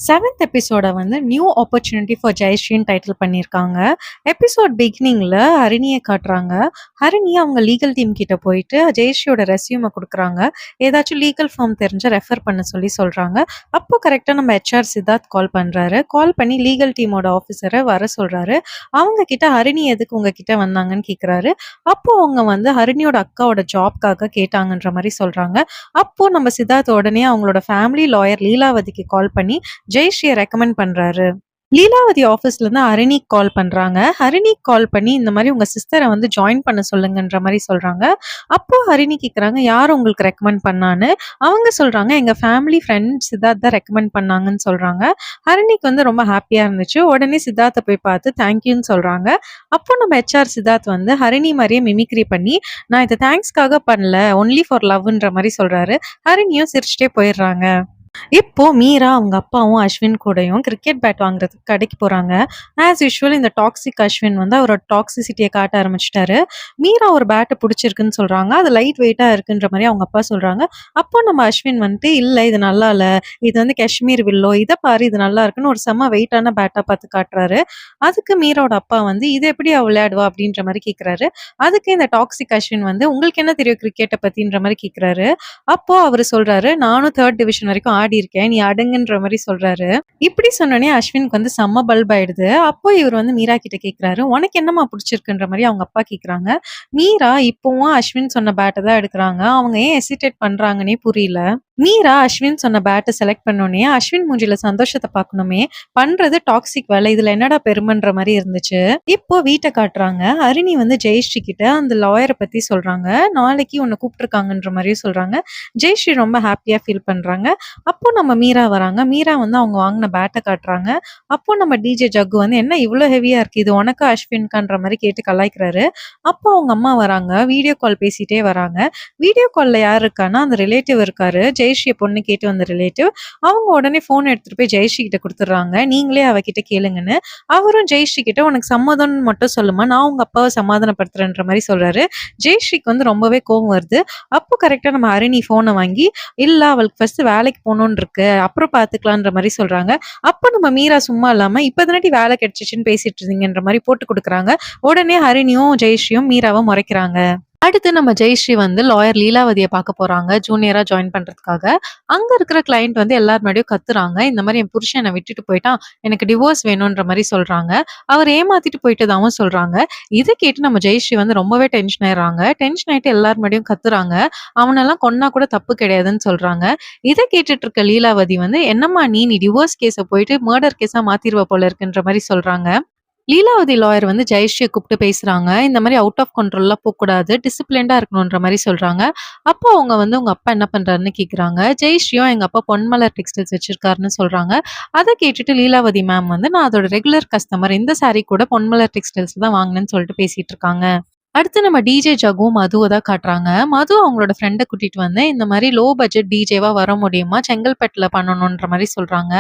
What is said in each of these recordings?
Seventh எபிசோட வந்து new opportunity for ஜெயஸ்ரீன்னு title பண்ணியிருக்காங்க. எபிசோட் பிகினிங்ல ஹரிணியை காட்டுறாங்க. ஹரிணி அவங்க லீகல் டீம் கிட்ட போயிட்டு ஜெயஸ்ரீயோட ரெஸ்யூமை கொடுக்குறாங்க. ஏதாச்சும் லீகல் ஃபார்ம் தெரிஞ்சா ரெஃபர் பண்ண சொல்லி சொல்றாங்க. அப்போ கரெக்டாக நம்ம ஹெச்ஆர் சித்தார்த் கால் பண்றாரு. கால் பண்ணி லீகல் டீமோட ஆஃபீஸரை வர சொல்றாரு. அவங்க கிட்ட ஹரிணி எதுக்கு உங்ககிட்ட வந்தாங்கன்னு கேட்குறாரு. அப்போ அவங்க வந்து ஹரிணியோட அக்காவோட ஜாப்காக கேட்டாங்கன்ற மாதிரி சொல்றாங்க. அப்போ நம்ம சித்தார்த் உடனே அவங்களோட ஃபேமிலி லாயர் லீலாவதிக்கு கால் பண்ணி ஜெயஸ்ரீயை ரெக்கமெண்ட் பண்றாரு. லீலாவதி ஆஃபீஸ்ல இருந்து ஹரிணிக்கு கால் பண்றாங்க. ஹரிணிக்கு கால் பண்ணி இந்த மாதிரி உங்க சிஸ்டரை வந்து ஜாயின் பண்ண சொல்லுங்கன்ற மாதிரி சொல்றாங்க. அப்போ ஹரிணி கேக்குறாங்க யார் உங்களுக்கு ரெக்கமெண்ட் பண்ணான்னு. அவங்க சொல்றாங்க எங்க ஃபேமிலி ஃப்ரெண்ட் சித்தார்த் தான் ரெக்கமெண்ட் பண்ணாங்கன்னு சொல்றாங்க. ஹரிணிக்கு வந்து ரொம்ப ஹாப்பியா இருந்துச்சு. உடனே சித்தார்த்தை போய் பார்த்து தேங்க்யூன்னு சொல்றாங்க. அப்போ நம்ம ஹெச்ஆர் சித்தார்த் வந்து ஹரிணி மாதிரியே மிமிக்ரி பண்ணி நான் இதை தேங்க்ஸ்க்காக பண்ணல ஒன்லி ஃபார் லவ்ன்ற மாதிரி சொல்றாரு. ஹரிணியும் சிரிச்சுட்டே போயிடுறாங்க. இப்போ மீரா அவங்க அப்பாவும் அஸ்வின் கூடயும் கிரிக்கெட் பேட் வாங்குறதுக்கு கடைக்கு போறாங்க. ஆஸ் யூஷுவல் இந்த டாக்ஸிக் அஸ்வின் வந்து அவரோட டாக்ஸிசிட்டியை காட்ட ஆரம்பிச்சிட்டாரு. மீரா ஒரு பேட்டை பிடிச்சிருக்குன்னு சொல்றாங்க. அது லைட் வெயிட்டா இருக்குன்ற மாதிரி அவங்க அப்பா சொல்றாங்க. அப்போ நம்ம அஸ்வின் வந்துட்டு இல்ல இது நல்லா இல்ல, இது வந்து காஷ்மீர் வில்லோ, இதை பாரு இது நல்லா இருக்குன்னு ஒரு செம்ம வெயிட்டான பேட்டா பார்த்து காட்டுறாரு. அதுக்கு மீராவோட அப்பா வந்து இது எப்படி அவ விளையாடுவா அப்படின்ற மாதிரி கேட்கிறாரு. அதுக்கு இந்த டாக்ஸிக் அஸ்வின் வந்து உங்களுக்கு என்ன தெரியும் கிரிக்கெட்டை பத்தின்ற மாதிரி கேட்கிறாரு. அப்போ அவர் சொல்றாரு நானும் 3rd டிவிஷன் வரைக்கும் ஆடி இருக்கேன், நீ அடங்குன்ற மாதிரி சொல்றாரு. இப்படி சொன்னோடனே அஸ்வினுக்கு வந்து செம்ம பல்ப் ஆயிடுது. அப்போ இவர் வந்து மீரா கிட்ட கேக்குறாரு உனக்கு என்னமா பிடிச்சிருக்குன்ற மாதிரி அவங்க அப்பா கேக்குறாங்க. மீரா இப்பவும் அஸ்வின் சொன்ன பேட்டை தான் எடுக்கிறாங்க. அவங்க ஏன் ஹெசிடேட் பண்றாங்கன்னே புரியல. மீரா அஸ்வின் சொன்ன பேட்டை செலக்ட் பண்ணோடனே அஸ்வின் மூஞ்சில சந்தோஷத்தை பார்க்கணுமே, பண்றது டாக்ஸிக் வேலை, இதுல என்னடா பெருமைன்ற மாதிரி இருந்துச்சு. இப்போ வீட்டை காட்டுறாங்க. ஹரிணி வந்து ஜெயஸ்ரீ கிட்ட அந்த லாயரை பத்தி சொல்றாங்க. நாளைக்கு உன்னை கூப்பிட்டுருக்காங்கன்ற மாதிரியும் சொல்றாங்க. ஜெயஸ்ரீ ரொம்ப ஹாப்பியா ஃபீல் பண்றாங்க. அப்போ நம்ம மீரா வராங்க. மீரா வந்து அவங்க வாங்கின பேட்டை காட்டுறாங்க. அப்போ நம்ம டிஜே ஜக்கு வந்து என்ன இவ்வளோ ஹெவியா இருக்கு, இது உனக்கு அஸ்வின்கான்ற மாதிரி கேட்டு கலாய்க்கிறாரு. அப்போ அவங்க அம்மா வராங்க. வீடியோ கால் பேசிட்டே வராங்க. வீடியோ கால்ல யார் இருக்கான்னா அந்த ரிலேட்டிவ் இருக்காரு. ஜெயஸ்ரீ பொண்ணு கேட்டு வந்த ரிலேட்டிவ். அவங்க உடனே போன் எடுத்துட்டு போய் ஜெயஸ்ரீ கிட்ட கொடுத்துட்றாங்க. நீங்களே அவகிட்ட கேளுங்கன்னு. அவரும் ஜெயஸ்ரீ கிட்ட உனக்கு சம்மதம் மட்டும் சொல்லுமா, நான் உங்க அப்பாவை சமாதானப்படுத்துறேன்ற மாதிரி சொல்றாரு. ஜெயஸ்ரீக்கு வந்து ரொம்பவே கோவம் வருது. அப்போ கரெக்டா நம்ம ஹரிணி போனை வாங்கி இல்ல அவளுக்கு ஃபர்ஸ்ட் வேலைக்கு போகணும்னு இருக்கு அப்புறம் பாத்துக்கலான்ற மாதிரி சொல்றாங்க. அப்ப நம்ம மீரா சும்மா இல்லாம இப்பதானடி வேலை கிடைச்சிச்சுன்னு பேசிட்டு இருந்தீங்கன்ற மாதிரி போட்டு கொடுக்குறாங்க. உடனே ஹரிணியும் ஜெயஸ்ரீயும் மீராவை முறைக்கிறாங்க. அடுத்து நம்ம ஜெயஸ்ரீ வந்து லாயர் லீலாவதியை பார்க்க போறாங்க ஜூனியரா ஜாயின் பண்றதுக்காக. அங்க இருக்கிற கிளைண்ட் வந்து எல்லார் முன்னாடியும் கத்துறாங்க. இந்த மாதிரி என் புருஷன் என்னை விட்டுட்டு போயிட்டான், எனக்கு டிவோர்ஸ் வேணும்ன்ற மாதிரி சொல்றாங்க. அவர் ஏமாத்திட்டு போயிட்டதாவும் சொல்றாங்க. இதை கேட்டு நம்ம ஜெயஸ்ரீ வந்து ரொம்பவே டென்ஷன் ஆயிடுறாங்க. டென்ஷன் ஆயிட்டு எல்லார் முன்னாடியும் கத்துறாங்க. அவனெல்லாம் கொன்னா கூட தப்பு கிடையாதுன்னு சொல்றாங்க. இதை கேட்டுட்டு இருக்க லீலாவதி வந்து என்னம்மா நீ டிவோர்ஸ் கேஸை போயிட்டு மர்டர் கேஸா மாத்திருவ போல இருக்குன்ற மாதிரி சொல்றாங்க. லீலாவதி லாயர் வந்து ஜெயஸ்ரீயை கூப்பிட்டு பேசுறாங்க. இந்த மாதிரி அவுட் ஆஃப் கண்ட்ரோல்லாம் போகக்கூடாது, டிசிப்ளின்டா இருக்கணும்ன்ற மாதிரி சொல்றாங்க. அப்போ அவங்க வந்து உங்க அப்பா என்ன பண்றாருன்னு கேக்குறாங்க. ஜெயஸ்ரீயும் எங்க அப்பா பொன்மலர் டெக்ஸ்டைல்ஸ் வச்சிருக்காருன்னு சொல்றாங்க. அதை கேட்டுட்டு லீலாவதி மேம் வந்து நான் அதோட ரெகுலர் கஸ்டமர், இந்த சாரீ கூட பொன்மலர் டெக்ஸ்டைல்ஸ் தான் வாங்கினேன்னு சொல்லிட்டு பேசிட்டு இருக்காங்க. அடுத்து நம்ம டிஜே ஜகுவும் மதுவை தான் காட்டுறாங்க. மது அவங்களோட ஃப்ரெண்டை கூட்டிட்டு வந்து இந்த மாதிரி லோ பட்ஜெட் டிஜேவா வர முடியுமா, செங்கல்பட்டுல பண்ணணும்ன்ற மாதிரி சொல்றாங்க.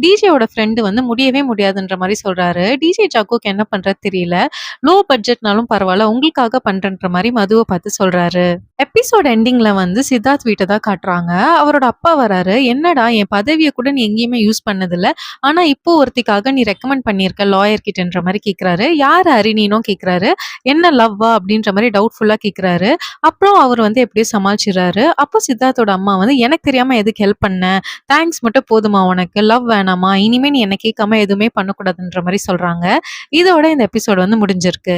டிஜேவோட ஃப்ரெண்டு வந்து முடியவே முடியாதுன்ற மாதிரி சொல்றாரு. டிஜே ஜகுக்கு என்ன பண்றது தெரியல. லோ பட்ஜெட்னாலும் பரவாயில்ல உங்களுக்காக பண்றன்ற மாதிரி மதுவை பார்த்து சொல்றாரு. எபிசோட் எண்டிங்ல வந்து சித்தார்த் வீட்டை தான் காட்டுறாங்க. அவரோட அப்பா வராரு. என்னடா என் பதவியை கூட நீ எங்கேயுமே யூஸ் பண்ணதில்ல, ஆனா இப்போ ஒருத்திக்காக நீ ரெக்கமெண்ட் பண்ணியிருக்க லாயர் கிட்டன்ற மாதிரி கேட்கிறாரு. யார் ஹரிணினும் கேட்கிறாரு. என்ன லவ்வா அப்படின்ற மாதிரி டவுட்ஃபுல்லா கேட்கிறாரு. அப்புறம் அவர் வந்து எப்படியோ சமாளிச்சிடறாரு. அப்போ சித்தார்த்தோட அம்மா வந்து எனக்கு தெரியாம எதுக்கு ஹெல்ப் பண்ண, தேங்க்ஸ் மட்டும் போதுமா உனக்கு, லவ் வேணாமா, இனிமே நீ என்ன கேட்காம எதுவுமே பண்ணக்கூடாதுன்ற மாதிரி சொல்றாங்க. இதோட இந்த எபிசோட் வந்து முடிஞ்சிருக்கு.